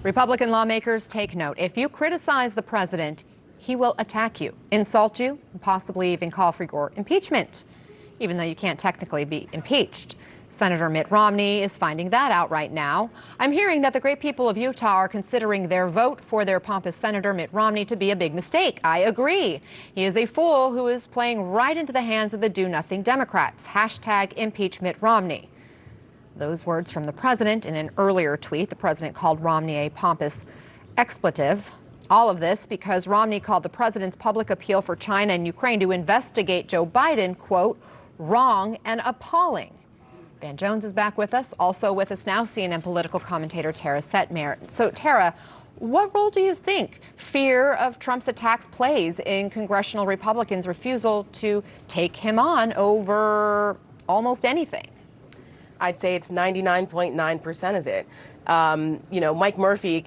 Republican lawmakers take note. If you criticize the president, he will attack you, insult you, and possibly even call for your impeachment, even though you can't technically be impeached. Senator Mitt Romney is finding that out right now. I'm hearing that the great people of Utah are considering their vote for their pompous Senator Mitt Romney to be a big mistake. I agree. He is a fool who is playing right into the hands of the do-nothing Democrats. Hashtag impeach Mitt Romney. Those words from the president in an earlier tweet. The president called Romney a pompous expletive. All of this because Romney called the president's public appeal for China and Ukraine to investigate Joe Biden, quote, wrong and appalling. Van Jones is back with us. Also with us now, CNN political commentator Tara Setmer. So, Tara, what role do you think fear of Trump's attacks plays in congressional Republicans' refusal to take him on over almost anything? I'd say it's 99.9% of it. Mike Murphy,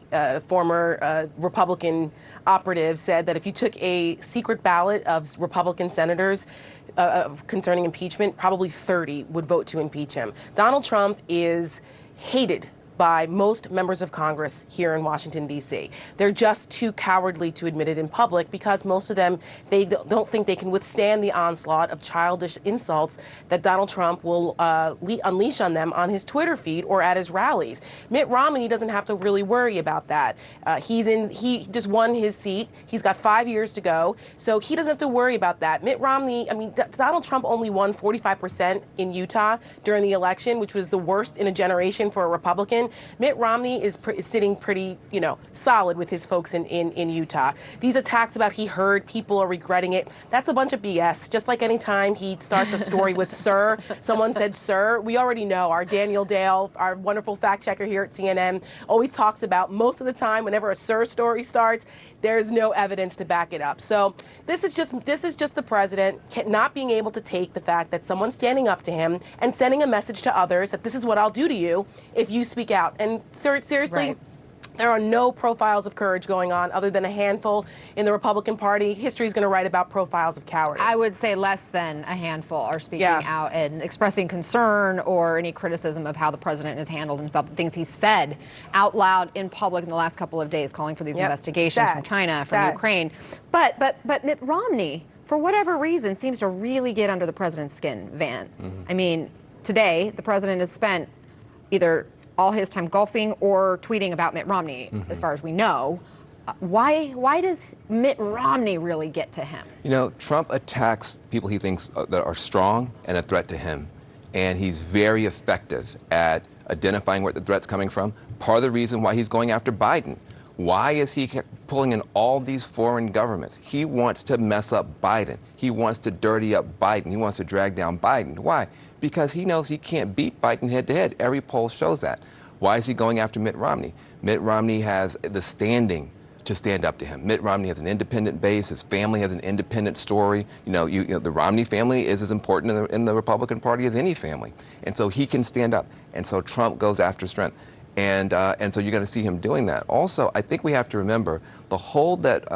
former Republican operative, said that if you took a secret ballot of Republican senators concerning impeachment, probably 30 would vote to impeach him. Donald Trump is hated by most members of Congress here in Washington, D.C. They're just too cowardly to admit it in public because most of them, they don't think they can withstand the onslaught of childish insults that Donald Trump will unleash on them on his Twitter feed or at his rallies. Mitt Romney doesn't have to really worry about that. He just won his seat. He's got 5 years to go, so he doesn't have to worry about that. Mitt Romney, Donald Trump only won 45% in Utah during the election, which was the worst in a generation for a Republican. Mitt Romney is sitting pretty, solid with his folks in Utah. These attacks about he heard people are regretting it, that's a bunch of BS. Just like any time he starts a story with sir, someone said sir, we already know. Our Daniel Dale, our wonderful fact checker here at CNN, always talks about most of the time whenever a sir story starts, there's no evidence to back it up. So this is just the president not being able to take the fact that someone's standing up to him and sending a message to others that this is what I'll do to you if you speak out. And seriously, right. There are no profiles of courage going on other than a handful in the Republican Party. History is going to write about profiles of cowardice. I would say less than a handful are speaking out and expressing concern or any criticism of how the president has handled himself, the things he said out loud in public in the last couple of days, calling for these investigations from China, from Ukraine. But Mitt Romney, for whatever reason, seems to really get under the president's skin, Van. Mm-hmm. I mean, today, the president has spent either all his time golfing or tweeting about Mitt Romney, as far as we know. Why does Mitt Romney really get to him? Trump attacks people he thinks that are strong and a threat to him. And he's very effective at identifying where the threat's coming from. Part of the reason why he's going after Biden. Why is he pulling in all these foreign governments? He wants to mess up Biden. He wants to dirty up Biden. He wants to drag down Biden. Why? Because he knows he can't beat Biden head-to-head. Every poll shows that. Why is he going after Mitt Romney? Mitt Romney has the standing to stand up to him. Mitt Romney has an independent base. His family has an independent story. The Romney family is as important in the Republican Party as any family. And so he can stand up. And so Trump goes after strength. And so you're going to see him doing that. Also, I think we have to remember the hold that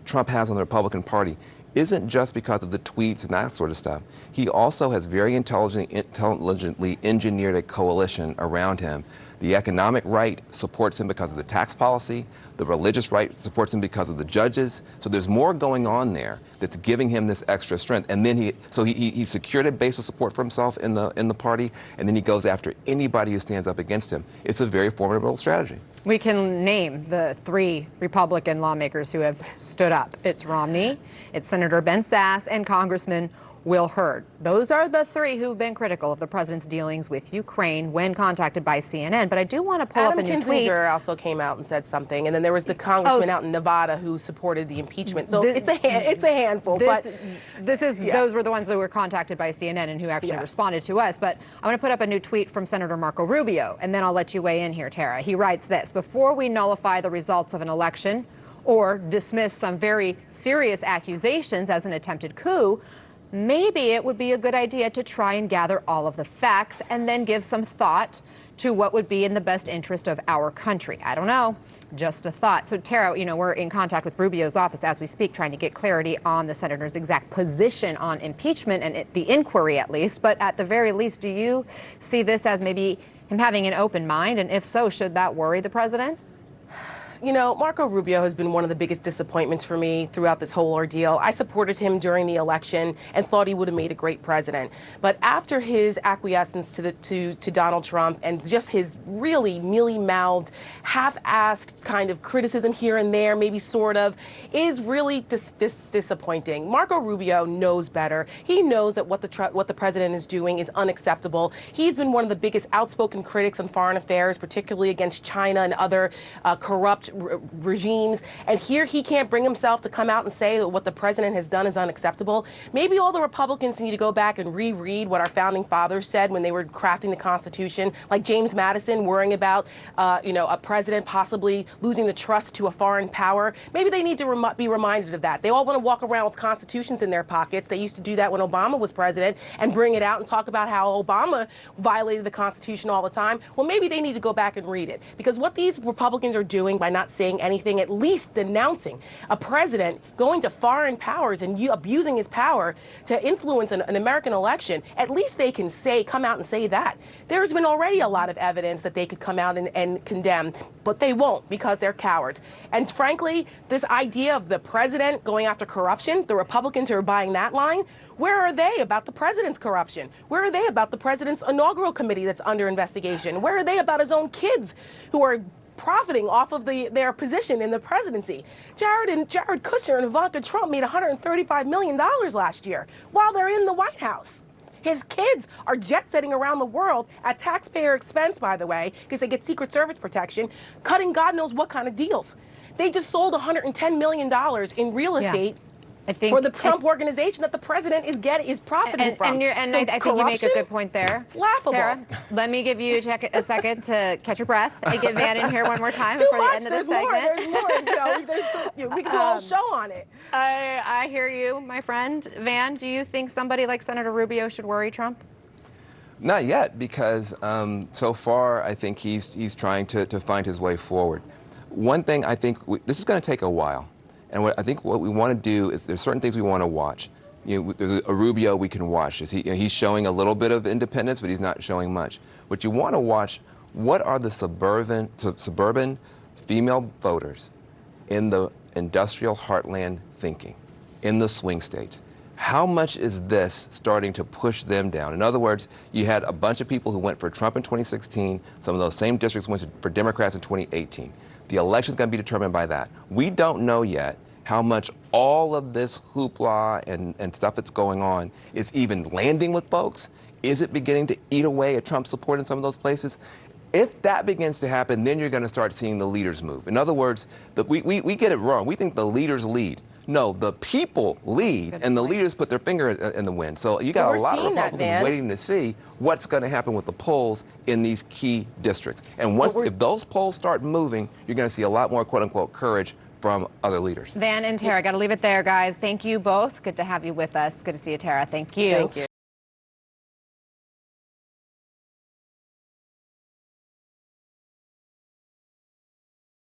Trump has on the Republican Party isn't just because of the tweets and that sort of stuff. He also has very intelligently engineered a coalition around him. The economic right supports him because of the tax policy. The religious right supports him because of the judges. So there's more going on there that's giving him this extra strength. And then he secured a base of support for himself in the party, and then he goes after anybody who stands up against him. It's a very formidable strategy. We can name the 3 Republican lawmakers who have stood up. It's Romney, it's Senator Ben Sasse, and Congressman Will Hurd. Those are the 3 who've been critical of the president's dealings with Ukraine when contacted by CNN. But I do want to pull up a new tweet. Adam Kinzinger also came out and said something, and then there was the congressman out in Nevada who supported the impeachment. So it's a handful. Those were the ones that were contacted by CNN and who actually responded to us. But I want to put up a new tweet from Senator Marco Rubio, and then I'll let you weigh in here, Tara. He writes this: before we nullify the results of an election or dismiss some very serious accusations as an attempted coup, maybe it would be a good idea to try and gather all of the facts and then give some thought to what would be in the best interest of our country. I don't know, just a thought. So, Tara, we're in contact with Rubio's office as we speak, trying to get clarity on the senator's exact position on impeachment and the inquiry, at least. But at the very least, do you see this as maybe him having an open mind? And if so, should that worry the president? You know, Marco Rubio has been one of the biggest disappointments for me throughout this whole ordeal. I supported him during the election and thought he would have made a great president. But after his acquiescence to Donald Trump and just his really mealy-mouthed, half-assed kind of criticism here and there, maybe sort of, is really disappointing. Marco Rubio knows better. He knows that what the president is doing is unacceptable. He's been one of the biggest outspoken critics on foreign affairs, particularly against China and other corrupt regimes, and here he can't bring himself to come out and say that what the president has done is unacceptable. Maybe all the Republicans need to go back and reread what our founding fathers said when they were crafting the Constitution, like James Madison worrying about, a president possibly losing the trust to a foreign power. Maybe they need to be reminded of that. They all want to walk around with constitutions in their pockets. They used to do that when Obama was president and bring it out and talk about how Obama violated the Constitution all the time. Well, maybe they need to go back and read it, because what these Republicans are doing by not saying anything, at least denouncing a president going to foreign powers and abusing his power to influence an American election, at least they can come out and say that. There's been already a lot of evidence that they could come out and condemn, but they won't because they're cowards. And frankly, this idea of the president going after corruption, the Republicans who are buying that line, where are they about the president's corruption? Where are they about the president's inaugural committee that's under investigation? Where are they about his own kids who are profiting off of their position in the presidency? Jared Kushner and Ivanka Trump made $135 million last year while they're in the White House. His kids are jet-setting around the world at taxpayer expense, by the way, because they get Secret Service protection, cutting God knows what kind of deals. They just sold $110 million in real estate for the Trump organization that the president is profiting from. I think you make a good point there. It's laughable. Tara, let me give you a second to catch your breath and get Van in here one more time Too before much. the end of the segment. There's more. We can do a whole show on it. I hear you, my friend. Van, do you think somebody like Senator Rubio should worry Trump? Not yet, because so far I think he's trying to find his way forward. One thing I think this is going to take a while. And I think what we want to do is there's certain things we want to watch. There's a Rubio we can watch. He's showing a little bit of independence, but he's not showing much. What you want to watch, what are the suburban female voters in the industrial heartland thinking, in the swing states? How much is this starting to push them down? In other words, you had a bunch of people who went for Trump in 2016. Some of those same districts went for Democrats in 2018. The election is going to be determined by that. We don't know yet how much all of this hoopla and stuff that's going on is even landing with folks. Is it beginning to eat away at Trump's support in some of those places? If that begins to happen, then you're going to start seeing the leaders move. In other words, we get it wrong. We think the leaders lead. No, the people lead, and the leaders put their finger in the wind. So you got a lot of Republicans waiting to see what's going to happen with the polls in these key districts. And if those polls start moving, you're going to see a lot more quote-unquote courage from other leaders. Van and Tara, got to leave it there, guys. Thank you both. Good to have you with us. Good to see you, Tara. Thank you. Thank you.